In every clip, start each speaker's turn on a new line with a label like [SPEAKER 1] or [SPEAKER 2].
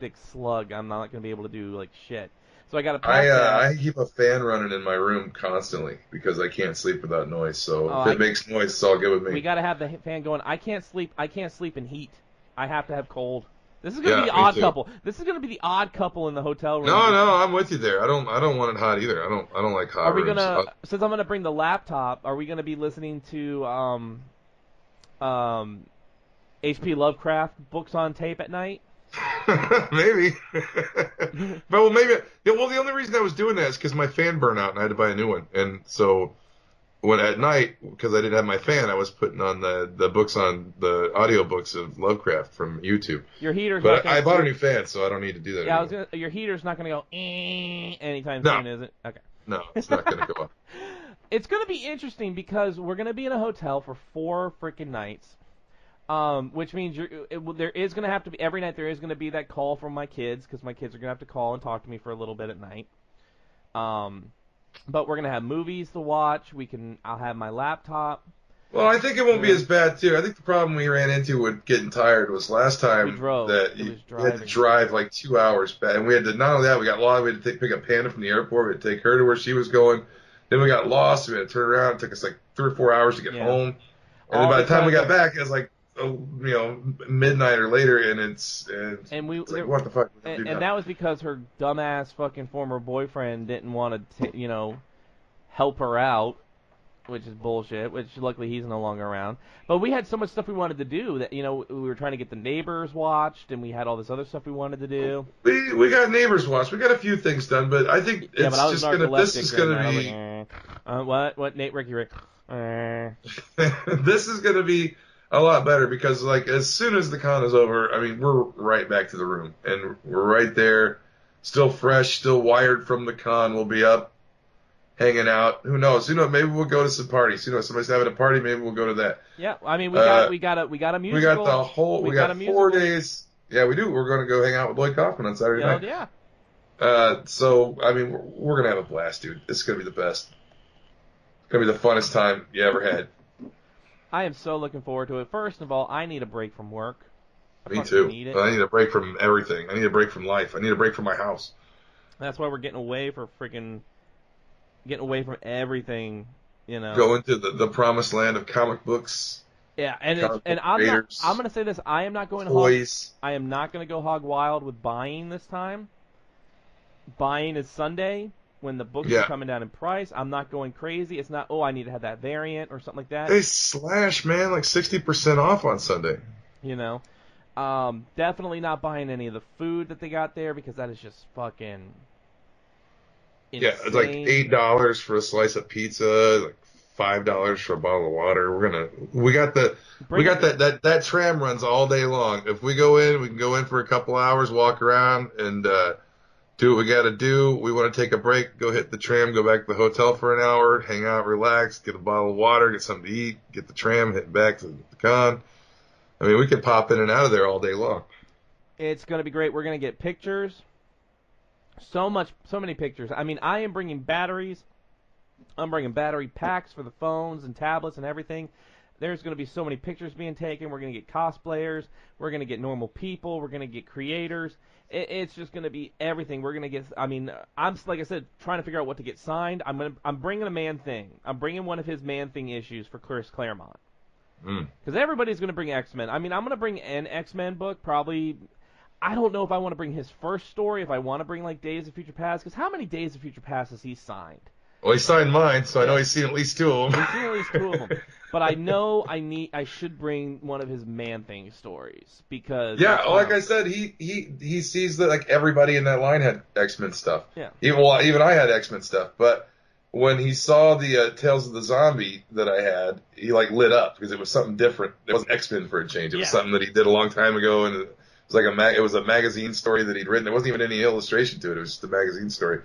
[SPEAKER 1] thick slug. I'm not going to be able to do like shit. So I got a podcast.
[SPEAKER 2] I keep a fan running in my room constantly because I can't sleep without noise. So if it makes noise, it's all good with me.
[SPEAKER 1] We got to have the fan going. I can't sleep in heat. I have to have cold. This is going to be the odd couple. This is going to be the odd couple in the hotel room.
[SPEAKER 2] No, I'm with you there. I don't want it hot either. I don't like hot rooms.
[SPEAKER 1] Since I'm gonna bring the laptop, are we gonna be listening to H.P. Lovecraft books on tape at night?
[SPEAKER 2] Maybe. But maybe. Yeah, well, the only reason I was doing that is because my fan burned out and I had to buy a new one. And so when at night, because I didn't have my fan, I was putting on the books on the audio books of Lovecraft from YouTube.
[SPEAKER 1] Your heater's
[SPEAKER 2] but I bought a new fan, so I don't need to do that
[SPEAKER 1] anymore. Your heater's not going to go anytime soon, is it? Okay.
[SPEAKER 2] No, it's not going to go up.
[SPEAKER 1] It's going to be interesting because we're going to be in a hotel for 4 freaking nights. Which means there is going to have to be, every night there is going to be that call from my kids, because my kids are going to have to call and talk to me for a little bit at night. But we're going to have movies to watch. I'll have my laptop.
[SPEAKER 2] Well, I think it won't be as bad, too. I think the problem we ran into with getting tired was last time that you had to drive like 2 hours back. And we had to, not only that, we got lost. We had to pick up Panda from the airport. We had to take her to where she was going. Then we got lost. We had to turn around. It took us like 3 or 4 hours to get home. And then by the time we got back, it was like, midnight or later, and it's like, what the fuck?
[SPEAKER 1] And that was because her dumbass fucking former boyfriend didn't want to, help her out, which is bullshit. Which luckily he's no longer around. But we had so much stuff we wanted to do that we were trying to get the Neighbors watched, and we had all this other stuff we wanted to do.
[SPEAKER 2] We got Neighbors watched. We got a few things done, but I think this is gonna be.
[SPEAKER 1] What Nate Ricky Rick?
[SPEAKER 2] This is gonna be a lot better because, like, as soon as the con is over, I mean, we're right back to the room, and we're right there, still fresh, still wired from the con. We'll be up, hanging out. Who knows? Maybe we'll go to some parties. Somebody's having a party. Maybe we'll go to that.
[SPEAKER 1] Yeah, I mean, we got a musical.
[SPEAKER 2] We got 4 days. Yeah, we do. We're going to go hang out with Lloyd Kaufman on Saturday night.
[SPEAKER 1] Yeah.
[SPEAKER 2] So I mean, we're gonna have a blast, dude. It's gonna be the best. It's gonna be the funnest time you ever had.
[SPEAKER 1] I am so looking forward to it. First of all, I need a break from work.
[SPEAKER 2] Me too. I need a break from everything. I need a break from life. I need a break from my house.
[SPEAKER 1] That's why we're getting away from everything,
[SPEAKER 2] Go into the promised land of comic books.
[SPEAKER 1] Yeah, and I'm going to say this. I am not going
[SPEAKER 2] toys.
[SPEAKER 1] I am not going to go hog wild with buying this time. Buying is Sunday. When the books are coming down in price, I'm not going crazy. It's not, I need to have that variant or something like that.
[SPEAKER 2] They slash, man, like 60% off on Sunday.
[SPEAKER 1] Definitely not buying any of the food that they got there because that is just fucking insane.
[SPEAKER 2] Yeah, it's like $8 for a slice of pizza, like $5 for a bottle of water. We got that tram runs all day long. If we go in, we can go in for a couple hours, walk around, and do what we got to do. We want to take a break, go hit the tram, go back to the hotel for an hour, hang out, relax, get a bottle of water, get something to eat, get the tram, hit back to the con. I mean, we can pop in and out of there all day long.
[SPEAKER 1] It's going to be great. We're going to get pictures. So many pictures. I mean, I am bringing batteries. I'm bringing battery packs for the phones and tablets and everything. There's going to be so many pictures being taken. We're going to get cosplayers. We're going to get normal people. We're going to get creators. It's just going to be everything. We're going to get. I mean, I'm like I said, trying to figure out what to get signed. I'm bringing a Man-Thing. I'm bringing one of his Man-Thing issues for Chris Claremont. Because everybody's going to bring X-Men. I mean, I'm going to bring an X-Men book. Probably. I don't know if I want to bring his first story. If I want to bring like Days of Future Past. Because how many Days of Future Past has he signed?
[SPEAKER 2] Well, he signed mine, so I know he's seen at least 2 of them.
[SPEAKER 1] He's seen at least 2 of them. But I know I should bring one of his Man-Thing stories because
[SPEAKER 2] like I said, he sees that like everybody in that line had X-Men stuff.
[SPEAKER 1] Yeah.
[SPEAKER 2] Even I had X-Men stuff. But when he saw the Tales of the Zombie that I had, he like lit up because it was something different. It wasn't X-Men for a change. It was something that he did a long time ago, and it was like it was a magazine story that he'd written. There wasn't even any illustration to it. It was just a magazine story.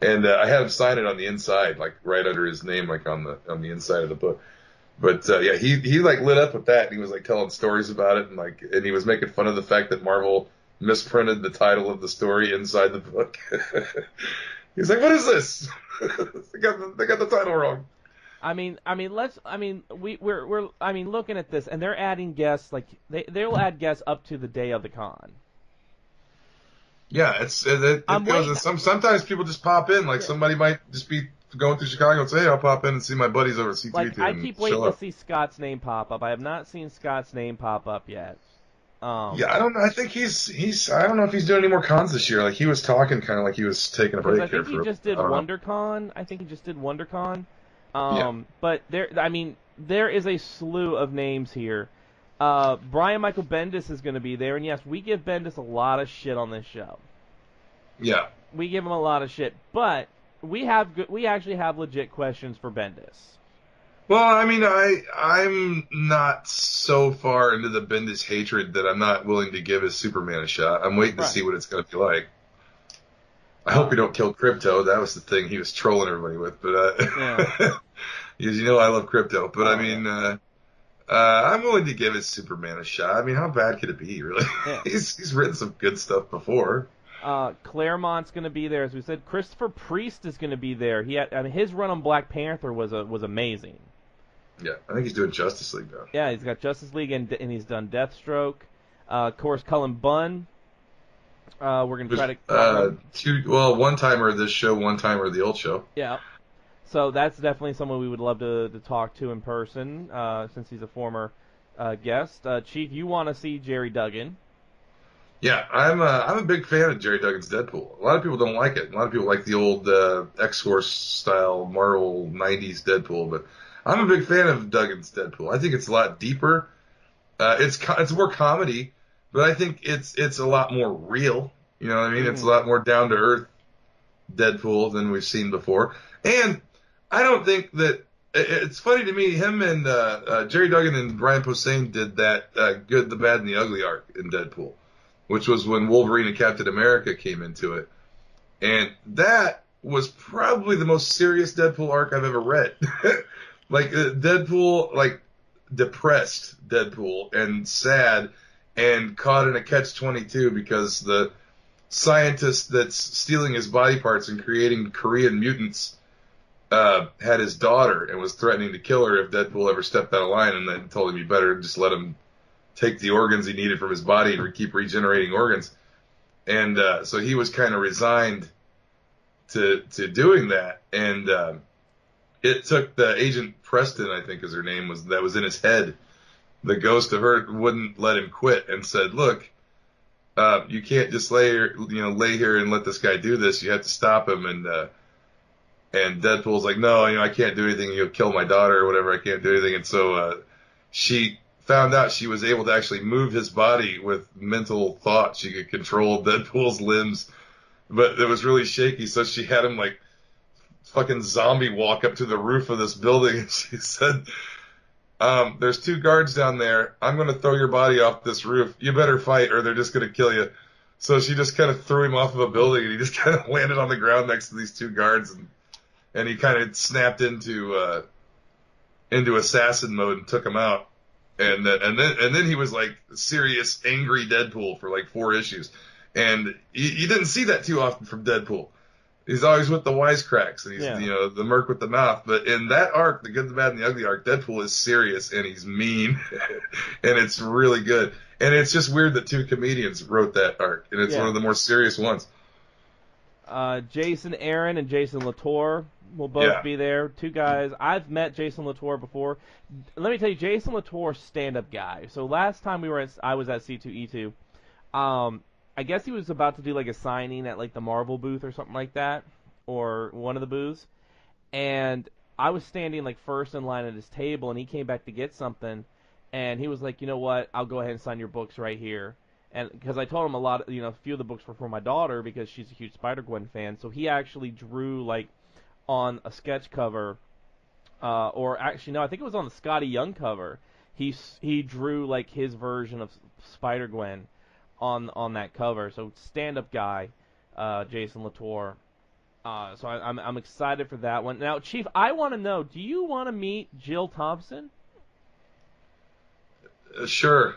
[SPEAKER 2] And I had him sign it on the inside, like right under his name, like on the inside of the book. But he like lit up with that, and he was like telling stories about it, and he was making fun of the fact that Marvel misprinted the title of the story inside the book. He's like, "What is this? they got the title wrong."
[SPEAKER 1] We're looking at this, and they're adding guests, like they'll add guests up to the day of the con.
[SPEAKER 2] Yeah, it
[SPEAKER 1] I'm
[SPEAKER 2] goes.
[SPEAKER 1] waiting.
[SPEAKER 2] And sometimes people just pop in. Like somebody might just be going through Chicago and say, "Hey, I'll pop in and see my buddies over at C2E2
[SPEAKER 1] Like, I
[SPEAKER 2] and
[SPEAKER 1] keep waiting
[SPEAKER 2] show
[SPEAKER 1] to
[SPEAKER 2] up."
[SPEAKER 1] see Scott's name pop up. I have not seen Scott's name pop up yet.
[SPEAKER 2] Yeah, I don't know. I think he's. I don't know if he's doing any more cons this year. Like he was talking kind of like he was taking a
[SPEAKER 1] Because
[SPEAKER 2] break
[SPEAKER 1] I
[SPEAKER 2] here
[SPEAKER 1] think he
[SPEAKER 2] for.
[SPEAKER 1] just did
[SPEAKER 2] I don't know.
[SPEAKER 1] WonderCon. I think he just did WonderCon.
[SPEAKER 2] Yeah.
[SPEAKER 1] But there is a slew of names here. Brian Michael Bendis is going to be there, and yes, we give Bendis a lot of shit on this show.
[SPEAKER 2] Yeah.
[SPEAKER 1] We give him a lot of shit, but we actually have legit questions for Bendis.
[SPEAKER 2] Well, I mean, I'm not so far into the Bendis hatred that I'm not willing to give his Superman a shot. I'm waiting to see what it's going to be like. I hope he don't kill Crypto. That was the thing he was trolling everybody with. But
[SPEAKER 1] Yeah.
[SPEAKER 2] because you know I love Crypto. But
[SPEAKER 1] Oh,
[SPEAKER 2] I mean,
[SPEAKER 1] yeah.
[SPEAKER 2] I'm willing to give his Superman a shot. I mean, how bad could it be, really?
[SPEAKER 1] Yeah.
[SPEAKER 2] He's written some good stuff before.
[SPEAKER 1] Claremont's going to be there, as we said. Christopher Priest is going to be there. His run on Black Panther was amazing.
[SPEAKER 2] Yeah, I think he's doing Justice League now.
[SPEAKER 1] Yeah, he's got Justice League and he's done Deathstroke. Of course, Cullen Bunn. We're going to try to...
[SPEAKER 2] one-timer this show, one-timer the old show.
[SPEAKER 1] Yeah. So that's definitely someone we would love to talk to in person, since he's a former guest. Chief, you want to see Jerry Duggan.
[SPEAKER 2] Yeah, I'm a big fan of Jerry Duggan's Deadpool. A lot of people don't like it. A lot of people like the old X-Force style Marvel 90s Deadpool, but I'm a big fan of Duggan's Deadpool. I think it's a lot deeper. It's more comedy, but I think it's a lot more real. You know what I mean? It's a lot more down to earth Deadpool than we've seen before. And I don't think that it's funny to me. Him and Jerry Duggan and Brian Posehn did that Good, the Bad, and the Ugly arc in Deadpool, which was when Wolverine and Captain America came into it. And that was probably the most serious Deadpool arc I've ever read. Like Deadpool, like depressed Deadpool and sad and caught in a catch-22 because the scientist that's stealing his body parts and creating Korean mutants had his daughter and was threatening to kill her if Deadpool ever stepped out of line, and then told him he better just let him take the organs he needed from his body and keep regenerating organs. And so he was kind of resigned to doing that. And it took the Agent Preston, I think is her name, that was in his head. The ghost of her wouldn't let him quit and said, "Look, you can't just lay here and let this guy do this. You have to stop him." And Deadpool's like, "No, I can't do anything. You'll kill my daughter or whatever. I can't do anything." And so she found out she was able to actually move his body with mental thought. She could control Deadpool's limbs, but it was really shaky. So she had him like fucking zombie walk up to the roof of this building, and she said, "There's 2 guards down there. I'm going to throw your body off this roof. You better fight or they're just going to kill you." So she just kind of threw him off of a building, and he just kind of landed on the ground next to these 2 guards, and he kind of snapped into assassin mode and took him out. And then he was like serious, angry Deadpool for like 4 issues. And you didn't see that too often from Deadpool. He's always with the wisecracks, and he's the merc with the mouth. But in that arc, the Good, the Bad, and the Ugly arc, Deadpool is serious and he's mean, and it's really good. And it's just weird that 2 comedians wrote that arc, and it's one of the more serious ones.
[SPEAKER 1] Jason Aaron and Jason Latour will both be there. 2 guys. I've met Jason Latour before. Let me tell you, Jason Latour, stand-up guy. So last time I was at C2E2. I guess he was about to do like a signing at like the Marvel booth or something like that, or one of the booths. And I was standing like first in line at his table, and he came back to get something, and he was like, "You know what? I'll go ahead and sign your books right here." And because I told him a few of the books were for my daughter because she's a huge Spider-Gwen fan. So he actually drew like on a sketch cover, or actually no, I think it was on the Scotty Young cover. He drew like his version of Spider-Gwen on that cover. So stand-up guy, Jason Latour. So I'm excited for that one. Now, Chief, I want to know, do you want to meet Jill Thompson?
[SPEAKER 2] Sure.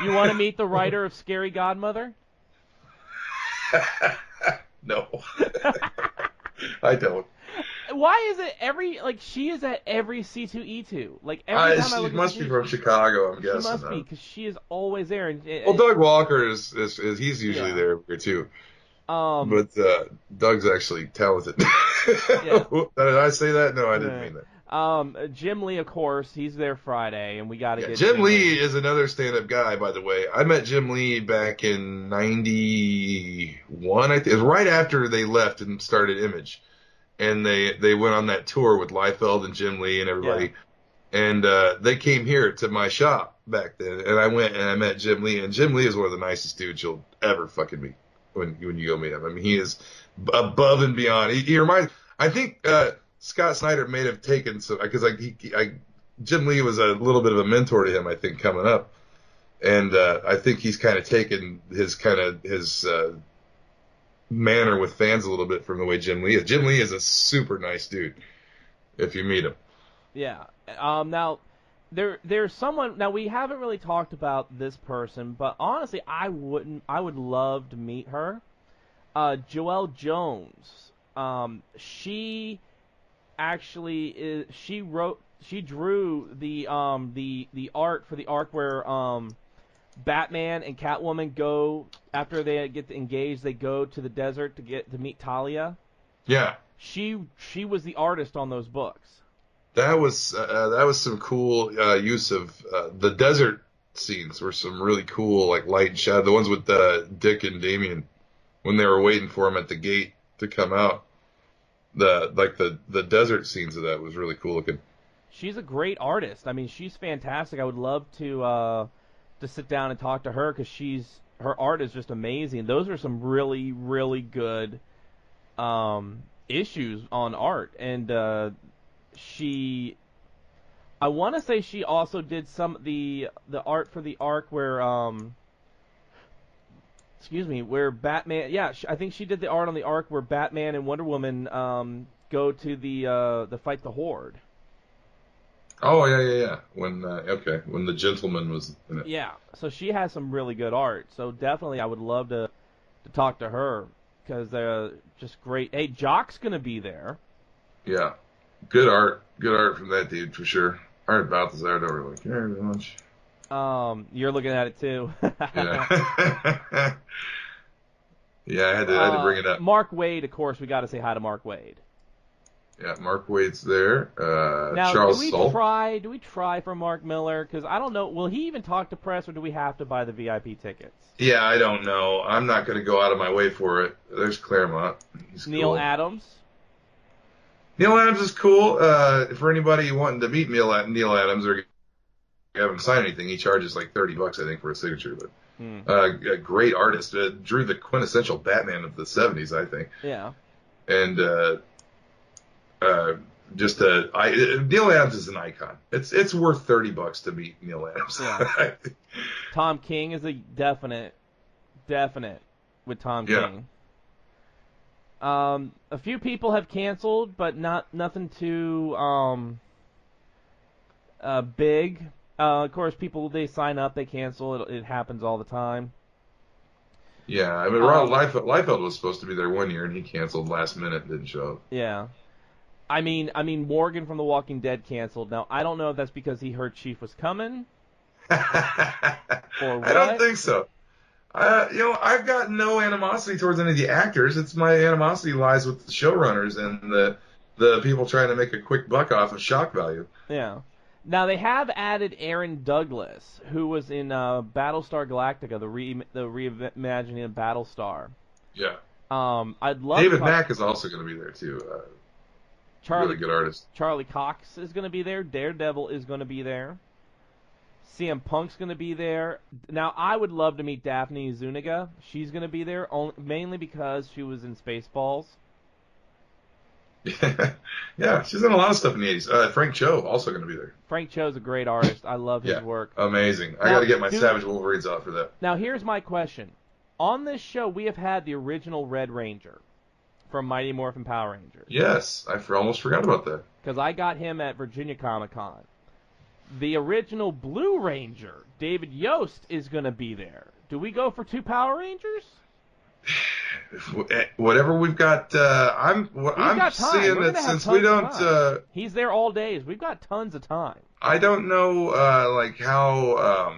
[SPEAKER 1] You want to meet the writer of Scary Godmother?
[SPEAKER 2] No. I don't.
[SPEAKER 1] Why is it she is at every C2E2? Like every time I look
[SPEAKER 2] she must be from Chicago, I'm guessing.
[SPEAKER 1] She must be, because she is always there.
[SPEAKER 2] Well, Doug Walker is he's usually there too.
[SPEAKER 1] Um,
[SPEAKER 2] But Doug's actually talented.
[SPEAKER 1] yeah.
[SPEAKER 2] Did I say that? No, I didn't mean that.
[SPEAKER 1] Jim Lee, of course, he's there Friday, and we got to
[SPEAKER 2] Yeah,
[SPEAKER 1] get
[SPEAKER 2] Jim
[SPEAKER 1] Jim Lee.
[SPEAKER 2] Lee is another stand-up guy, by the way. I met Jim Lee back in '91. I think it was right after they left and started Image, and they went on that tour with Liefeld and Jim Lee and
[SPEAKER 1] Yeah.
[SPEAKER 2] everybody. And they came here to my shop back then, and I went and I met Jim Lee, and Jim Lee is one of the nicest dudes you'll ever fucking meet when you go meet him. I mean, he is above and beyond. He reminds. I think Scott Snyder may have taken some because Jim Lee was a little bit of a mentor to him, I think, coming up, and I think he's kind of taken his manner with fans a little bit from the way Jim Lee is. Jim Lee is a super nice dude if you meet him.
[SPEAKER 1] Yeah. Now, there's someone. Now we haven't really talked about this person, but honestly, I would love to meet her. Joelle Jones. She actually is. She drew the art for the arc where Batman and Catwoman go after they get engaged. They go to the desert to meet Talia.
[SPEAKER 2] Yeah.
[SPEAKER 1] She was the artist on those books.
[SPEAKER 2] That was some cool use of the desert scenes. Were some really cool like light and shadow. The ones with Dick and Damien when they were waiting for him at the gate to come out. The desert scenes of that was really cool looking.
[SPEAKER 1] She's a great artist. I mean, she's fantastic. I would love to sit down and talk to her because her art is just amazing. Those are some really really good issues on art and. I want to say she also did some the art for the arc where where Batman. Yeah, I think she did the art on the arc where Batman and Wonder Woman go to the fight the Horde.
[SPEAKER 2] Oh yeah. When when the Gentleman was in it.
[SPEAKER 1] Yeah, so she has some really good art. So definitely, I would love to talk to her because they're just great. Hey, Jock's gonna be there.
[SPEAKER 2] Yeah. Good art from that dude for sure. Art Balthazar, I don't really care very much.
[SPEAKER 1] You're looking at it too.
[SPEAKER 2] Yeah. Yeah, I had to bring it up.
[SPEAKER 1] Mark Waid, of course, we got to say hi to Mark Waid.
[SPEAKER 2] Yeah, Mark Waid's there.
[SPEAKER 1] Now,
[SPEAKER 2] Charles
[SPEAKER 1] do we try for Mark Miller? Because I don't know. Will he even talk to press, or do we have to buy the VIP tickets?
[SPEAKER 2] Yeah, I don't know. I'm not going to go out of my way for it. There's Claremont. He's
[SPEAKER 1] Neil
[SPEAKER 2] cool.
[SPEAKER 1] Adams.
[SPEAKER 2] Neil Adams is cool. For anybody wanting to meet Neil Adams or have him sign anything, he charges like $30, I think, for a signature. But a great artist. Drew the quintessential Batman of the '70s, I think.
[SPEAKER 1] Yeah.
[SPEAKER 2] And Neil Adams is an icon. It's worth $30 to meet Neil Adams.
[SPEAKER 1] Yeah. Tom King is a definite with Tom King. A few people have canceled, but nothing too big. Of course, people they sign up, they cancel. It happens all the time.
[SPEAKER 2] Yeah, I mean, Ron Liefeld was supposed to be there one year, and he canceled last minute and didn't show up.
[SPEAKER 1] Yeah. I mean, Morgan from The Walking Dead canceled. Now, I don't know if that's because he heard Chief was coming. Or what.
[SPEAKER 2] I don't think so. I've got no animosity towards any of the actors. It's my animosity lies with the showrunners and the people trying to make a quick buck off of shock value.
[SPEAKER 1] Yeah. Now they have added Aaron Douglas, who was in Battlestar Galactica, the reimagining of Battlestar.
[SPEAKER 2] Yeah.
[SPEAKER 1] I'd love.
[SPEAKER 2] David Mack is also going to be there too. Really good artist.
[SPEAKER 1] Charlie Cox is going to be there. Daredevil is going to be there. CM Punk's going to be there. Now, I would love to meet Daphne Zuniga. She's going to be there mainly because she was in Spaceballs.
[SPEAKER 2] Yeah, she's in a lot of stuff in the 80s. Frank Cho also going to be there.
[SPEAKER 1] Frank Cho's a great artist. I love his work.
[SPEAKER 2] Amazing. I got to get my Savage Wolverines out for that.
[SPEAKER 1] Now, here's my question. On this show, we have had the original Red Ranger from Mighty Morphin Power Rangers.
[SPEAKER 2] Yes, I almost forgot about that.
[SPEAKER 1] Because I got him at Virginia Comic Con. The original Blue Ranger, David Yost, is going to be there. Do we go for 2 Power Rangers?
[SPEAKER 2] Whatever we've got, I'm seeing that since we don't.
[SPEAKER 1] He's there all days. We've got tons of time.
[SPEAKER 2] I don't know, how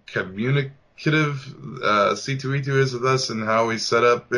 [SPEAKER 2] communicative C2E2 is with us and how we set up.